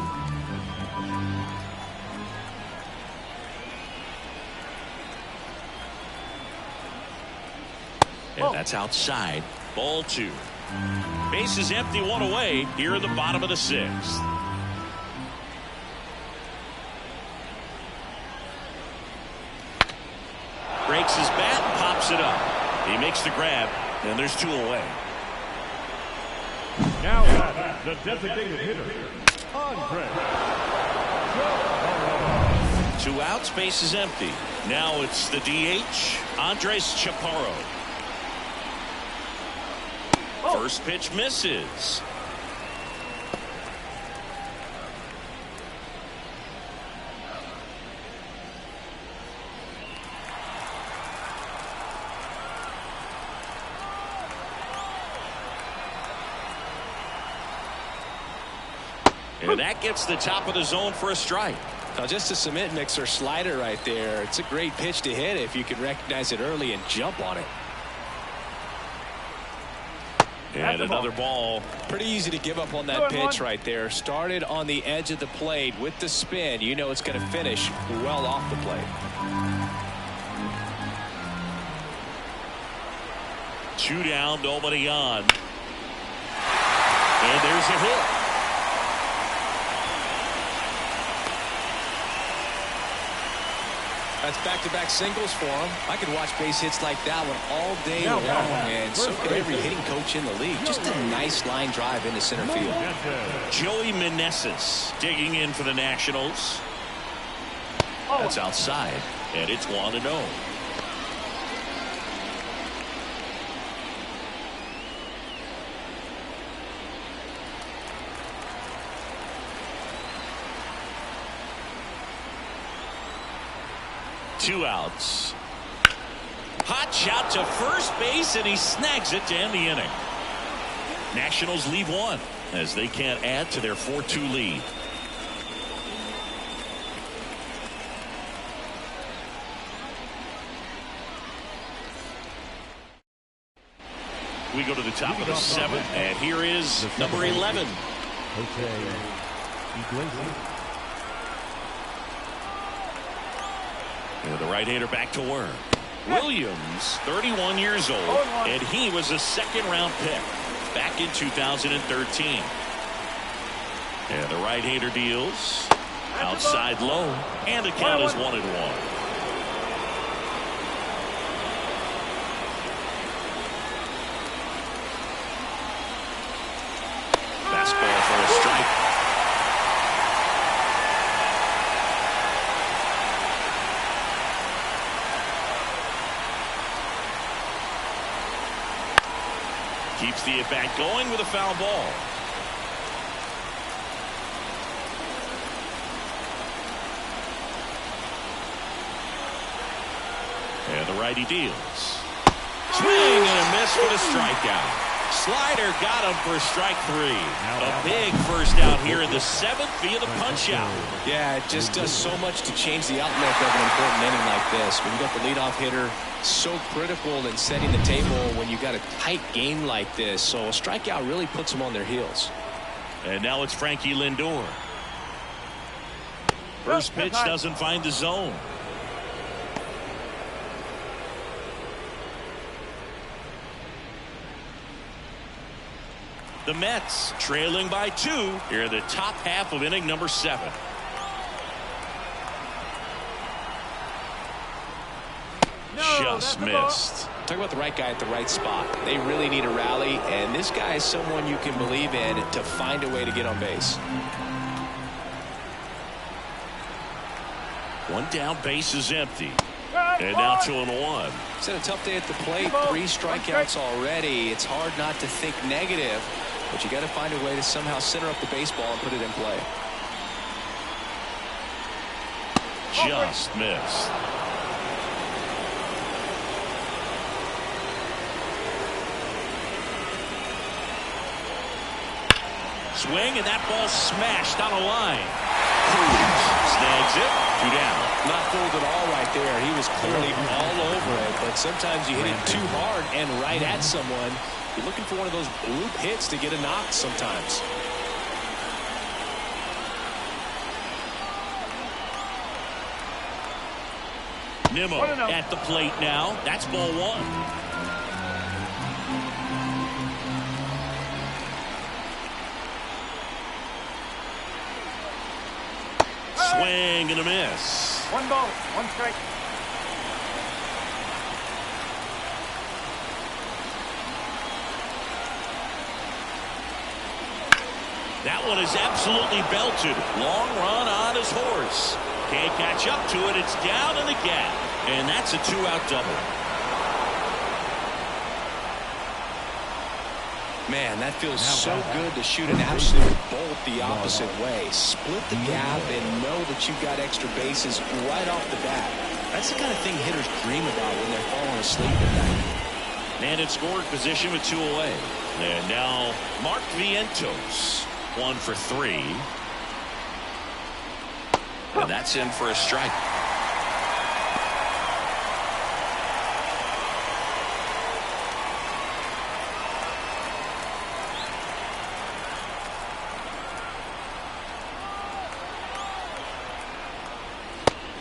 And that's outside. Ball 2. Base is empty, 1 away here in the bottom of the 6th. Breaks his bat and pops it up. He makes the grab, and there's 2 away. Now at the designated hitter, Andre. 2 outs, base is empty. Now it's the DH, Andres Chaparro. First pitch misses. And that gets the top of the zone for a strike. Now just a cement mixer slider right there. It's a great pitch to hit if you can recognize it early and jump on it. And another ball. Pretty easy to give up on that pitch right there. Started on the edge of the plate with the spin. You know it's going to finish well off the plate. 2 down, nobody on. And there's a hit. That's back-to-back singles for him. I could watch base hits like that one all day long, and so could every hitting coach in the league. Just a nice line drive into center field. Joey Meneses digging in for the Nationals. That's outside, and it's 1-0. Two outs. Hot shot to first base, and he snags it to end the inning. Nationals leave 1 as they can't add to their 4-2 lead. We go to the top of the 7th, and here is number 11. And the right-hander back to work. Williams, 31 years old, and he was a 2nd-round pick back in 2013. And the right-hander deals outside low, and the count is 1-1. Fastball for a strike. Keeps the at-bat going with a foul ball. And the righty deals. Swing and a miss for the strikeout. Slider got him for strike 3. A big first out here in the 7th via the punch out. Yeah, it just does so much to change the outlook of an important inning like this. When you got the leadoff hitter, so critical in setting the table when you got a tight game like this. So a strikeout really puts them on their heels. And now it's Frankie Lindor. First pitch doesn't find the zone. The Mets trailing by 2 here in the top half of inning number 7. just missed. Talk about the right guy at the right spot. They really need a rally, and this guy is someone you can believe in to find a way to get on base. One down, base is empty. And now 2-1. It's been a tough day at the plate. 3 strikeouts already. It's hard not to think negative, but you got to find a way to somehow center up the baseball and put it in play. Just missed. Swing, and that ball smashed on a line. Cruz snags it. 2 down. Not fooled at all right there. He was clearly all over it, but sometimes you hit it too hard and right at someone. You're looking for one of those loop hits to get a knock sometimes. Nimmo at the plate now. That's ball 1. Swing and a miss. 1 ball, 1 strike. That one is absolutely belted. Long run on his horse. Can't catch up to it. It's down in the gap. And that's a 2-out double. Man, that feels so good to shoot an absolute bolt the opposite way. Split the gap and know that you've got extra bases right off the bat. That's the kind of thing hitters dream about when they're falling asleep at night. Man in scoring position with 2 away. And now Mark Vientos. 1 for 3. And that's in for a strike.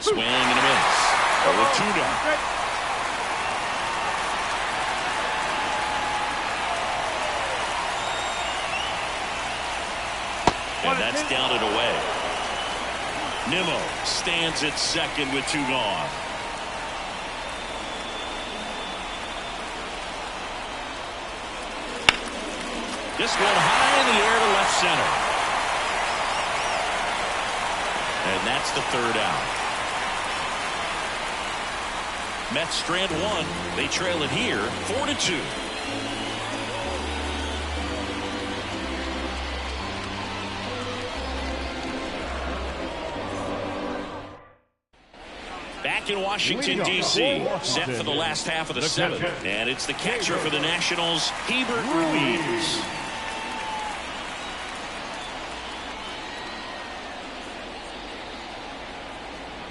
Swing and a miss. With 2 down. And that's down and away. Nimmo stands at second with 2 gone. This one high in the air to left center. And that's the 3rd out. Mets strand 1. They trail it here 4-2. Back in Washington, D.C., set for the last half of the 7th. And it's the catcher for the Nationals, Hebert Ruiz.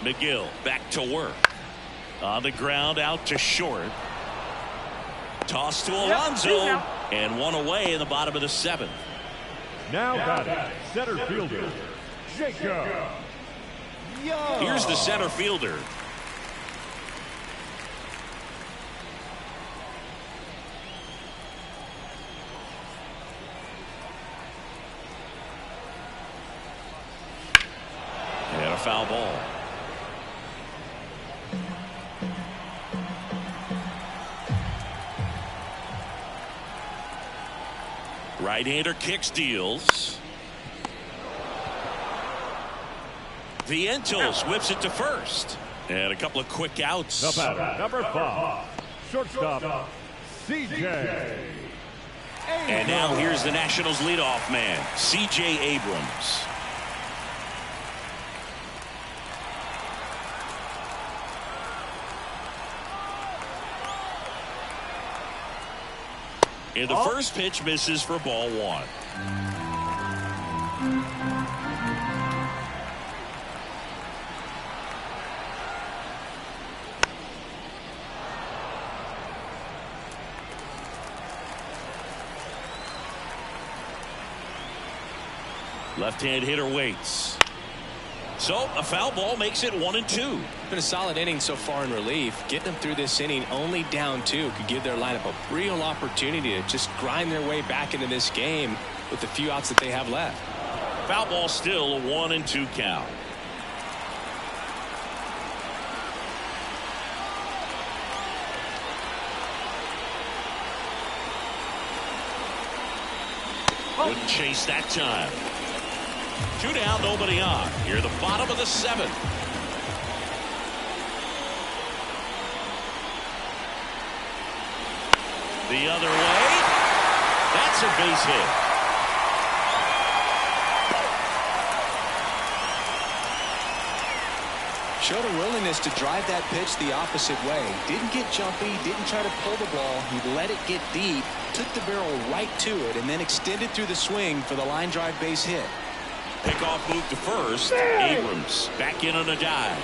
McGill back to work. On the ground, out to short. Toss to Alonso. And 1 away in the bottom of the 7th. Now batting, center fielder, Jacob. Here's the center fielder. And a foul ball. Right-hander kicks, deals. Vientos whips it to first. And a couple of quick outs. The batter, number 5, shortstop, C.J. And now here's the Nationals leadoff man, C.J. Abrams. And the first pitch misses for ball 1. Left-hand hitter waits. So a foul ball makes it 1-2. Been a solid inning so far in relief. Getting them through this inning only down 2 could give their lineup a real opportunity to just grind their way back into this game with the few outs that they have left. Foul ball still a 1-2 count. Wouldn't chase that time. 2 down, nobody on. Here, the bottom of the 7th. The other way. That's a base hit. Showed a willingness to drive that pitch the opposite way. Didn't get jumpy, didn't try to pull the ball. He let it get deep, took the barrel right to it, and then extended through the swing for the line drive base hit. Pickoff move to first. Abrams back in on a dive.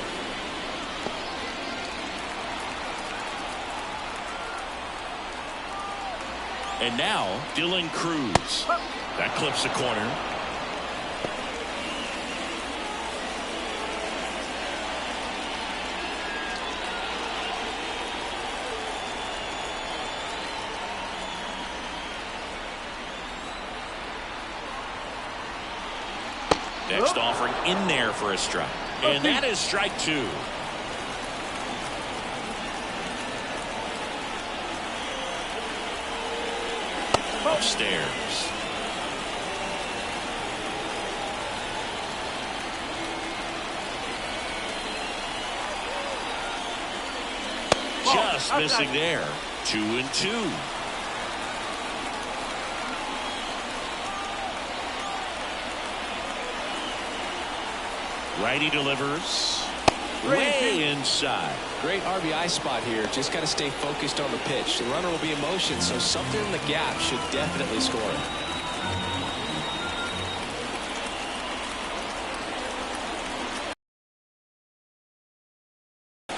And now Dylan Cruz. That clips the corner. Next offering in there for a strike. And that is strike 2. Upstairs. Just missing there. 2-2. Righty delivers. Way inside. Great RBI spot here. Just got to stay focused on the pitch. The runner will be in motion, so something in the gap should definitely score it.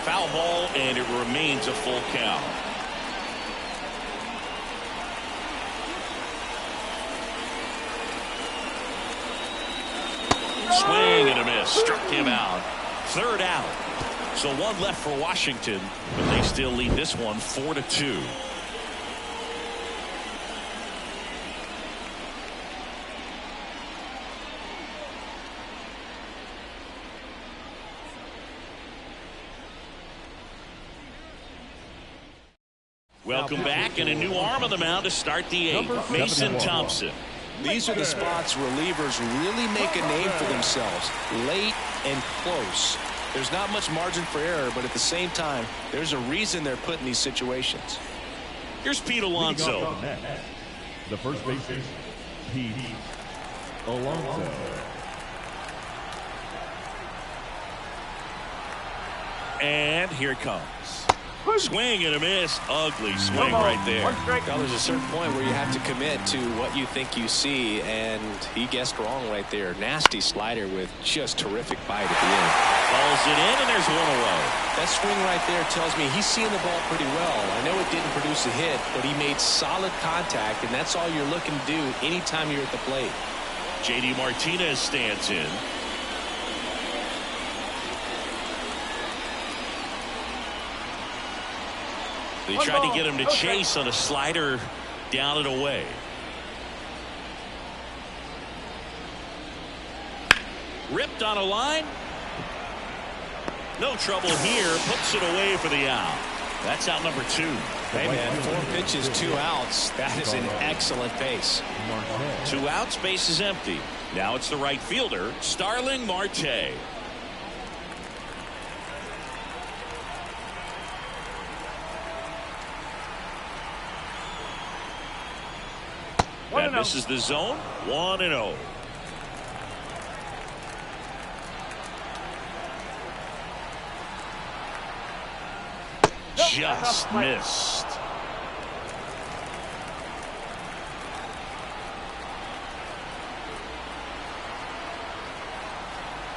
Foul ball, and it remains a full count. Swing and a miss. Struck him out. 3rd out. So 1 left for Washington, but they still lead this one 4-2. Welcome back, and a new arm on the mound to start the 8th. Mason Thompson. These are the spots relievers really make a name for themselves. Late and close. There's not much margin for error, but at the same time, there's a reason they're put in these situations. Here's Pete Alonso. The first baseman, Pete Alonso. And here it comes. Swing and a miss. Ugly swing right there. Now, there's a certain point where you have to commit to what you think you see, and he guessed wrong right there. Nasty slider with just terrific bite at the end. Calls it in, and there's 1 away. That swing right there tells me he's seeing the ball pretty well. I know it didn't produce a hit, but he made solid contact, and that's all you're looking to do anytime you're at the plate. J.D. Martinez stands in. They tried to get him to chase on a slider down and away. Ripped on a line. No trouble here. Puts it away for the out. That's out number 2. Hey, man, 4 pitches, 2 outs. That is an excellent pace. 2 outs, base is empty. Now it's the right fielder, Starling Marte. That misses the zone. 1-0. Just missed.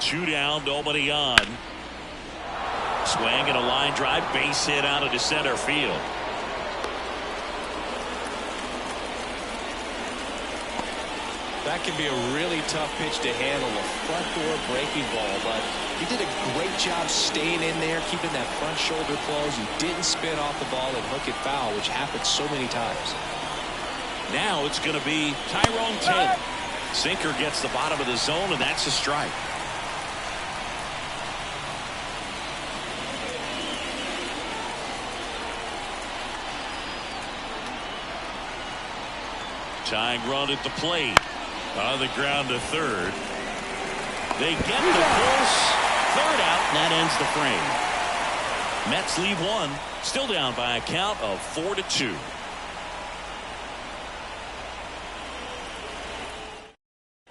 Two down, nobody on. Swing and a line drive, base hit out into center field. That can be a really tough pitch to handle, a front door breaking ball, but he did a great job staying in there, keeping that front shoulder closed. He didn't spin off the ball and hook it foul, which happens so many times. Now it's going to be Tyrone Tate. Sinker gets the bottom of the zone, and that's a strike. Tying run at the plate. On the ground to third. They get the force. Third out, and that ends the frame. Mets leave one. Still down by a count of 4-2.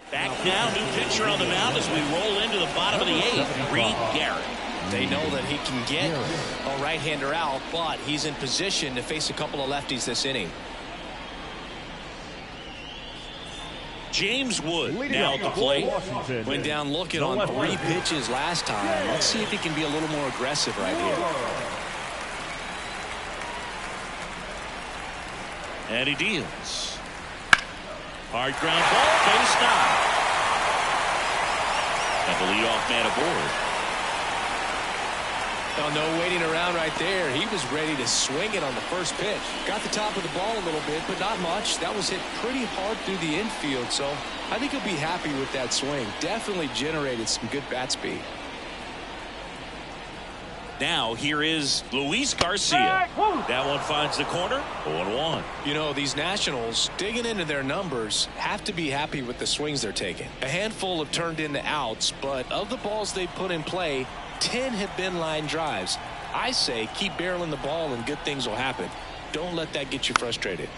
Back now, new pitcher on the mound as we roll into the bottom of the eighth. Reed Garrett. They know that he can get a right-hander out, but he's in position to face a couple of lefties this inning. James Wood now at the plate. Went down looking on 3 pitches last time. Let's see if he can be a little more aggressive right here. And he deals. Hard ground ball, base knock. And the leadoff man aboard. Oh, no waiting around right there. He was ready to swing it on the first pitch. Got the top of the ball a little bit, but not much. That was hit pretty hard through the infield, so I think he'll be happy with that swing. Definitely generated some good bat speed. Now here is Luis Garcia. That one finds the corner. 0-1. You know, these Nationals, digging into their numbers, have to be happy with the swings they're taking. A handful have turned into outs, but of the balls they put in play, 10 have been line drives. I say keep barreling the ball and good things will happen. Don't let that get you frustrated.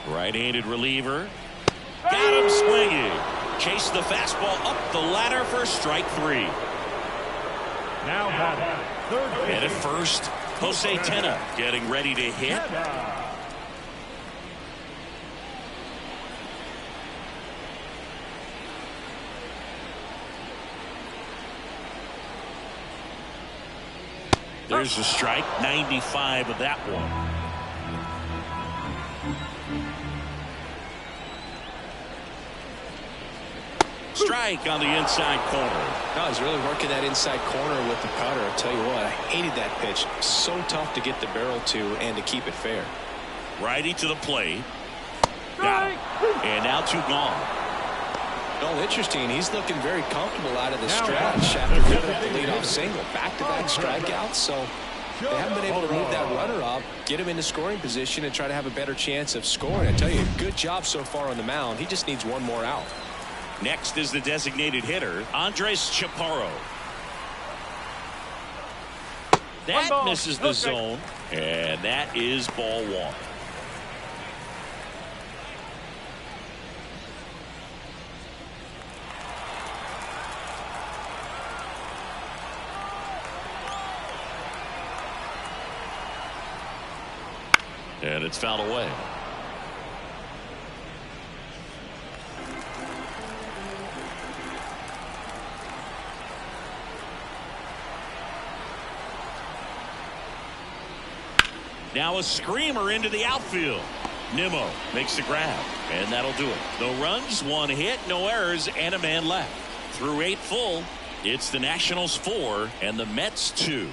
Right-handed reliever. Got him swinging. Chased the fastball up the ladder for strike 3. Now batting, third And at first, Jose Tena getting ready to hit. There's a strike. 95 of that one. Strike on the inside corner. No, he's really working that inside corner with the cutter. I'll tell you what, I hated that pitch. So tough to get the barrel to and to keep it fair. Righty to the plate. Got him. And now 2 gone. Oh, interesting. He's looking very comfortable out of the stretch after giving up the leadoff single. Back-to-back strikeouts, so they haven't been able to move that runner up, get him into scoring position, and try to have a better chance of scoring. I tell you, good job so far on the mound. He just needs one more out. Next is the designated hitter, Andres Chaparro. That misses the zone, and that is ball 1. And it's fouled away. Now a screamer into the outfield. Nimmo makes the grab, and that'll do it. No runs, 1 hit, no errors, and a man left. Through 8 full, it's the Nationals 4 and the Mets 2.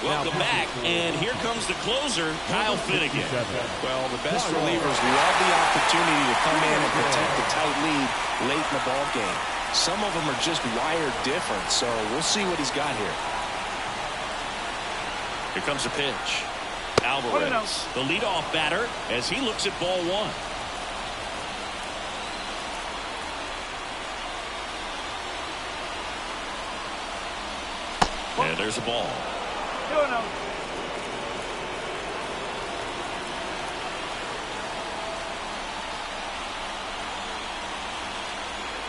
Welcome back, and here comes the closer, Kyle Finnegan. Well, the best relievers love the opportunity to come in and protect the tight lead late in the ball game. Some of them are just wired different, so we'll see what he's got here. Here comes a pitch. Alvarez, the leadoff batter, as he looks at ball 1. And there's a ball.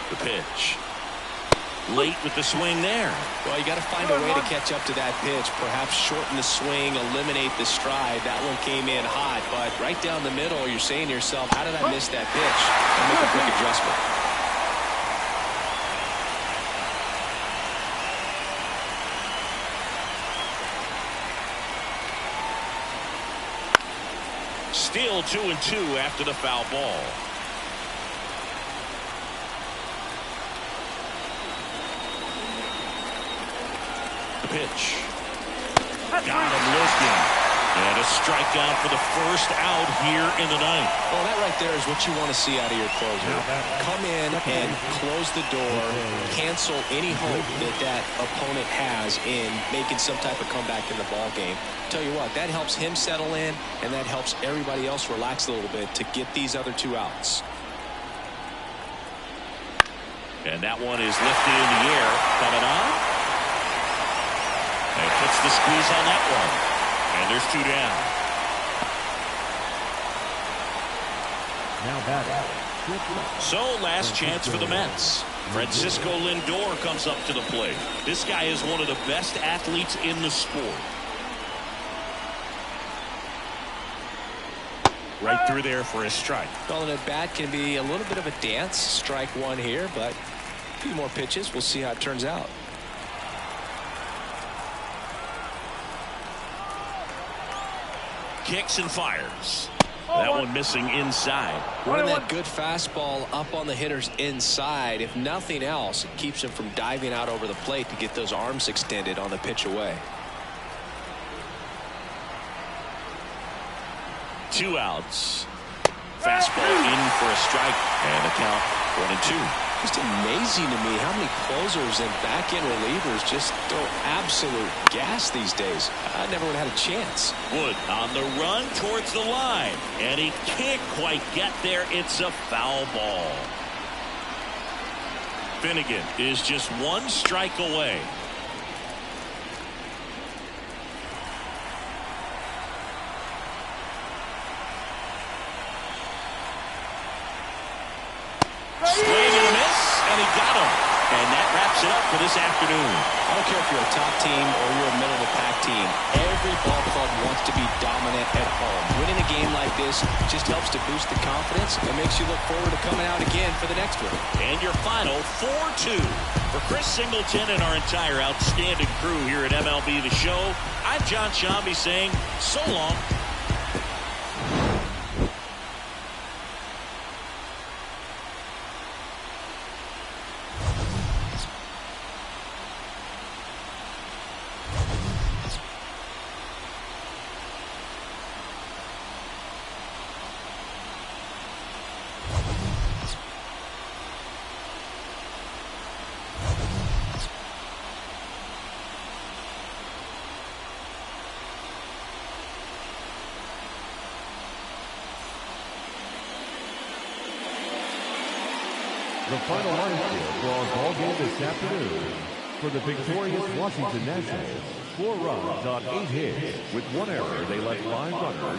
The pitch. Late with the swing there. Well, you got to find a way to catch up to that pitch. Perhaps shorten the swing, eliminate the stride. That one came in hot, but right down the middle, you're saying to yourself, how did I miss that pitch? And make a quick adjustment. Still 2-2 after the foul ball. The pitch. Got him looking. And a strikeout for the first out here in the ninth. Well, that right there is what you want to see out of your closer. Come in and close the door, cancel any hope that opponent has in making some type of comeback in the ball game. Tell you what, that helps him settle in, and that helps everybody else relax a little bit to get these other two outs. And that one is lifted in the air. Coming on. And puts the squeeze on that one. And there's 2 down. Now batting. So last chance for the Mets. Francisco Lindor comes up to the plate. This guy is one of the best athletes in the sport. Right through there for a strike. Well, an at-bat can be a little bit of a dance. Strike one here, but a few more pitches. We'll see how it turns out. Kicks and fires. That one missing inside. Running that good fastball up on the hitter's inside. If nothing else, it keeps him from diving out over the plate to get those arms extended on the pitch away. 2 outs. Fastball in for a strike. And the count 1-2. Just amazing to me how many closers and back-end relievers just throw absolute gas these days. I never would have had a chance. Wood on the run towards the line. And he can't quite get there. It's a foul ball. Finnegan is just 1 strike away. Swing and a miss, and he got him. And that wraps it up for this afternoon. I don't care if you're a top team or you're a middle-of-the-pack team. Every ball club wants to be dominant at home. Winning a game like this just helps to boost the confidence and makes you look forward to coming out again for the next one. And your final 4-2. For Chris Singleton and our entire outstanding crew here at MLB The Show, I'm John Shambi saying so long. The final line score for our ball game this afternoon. For the victorious Washington Nationals, 4 runs on 8 hits. With 1 error, they left 5 runners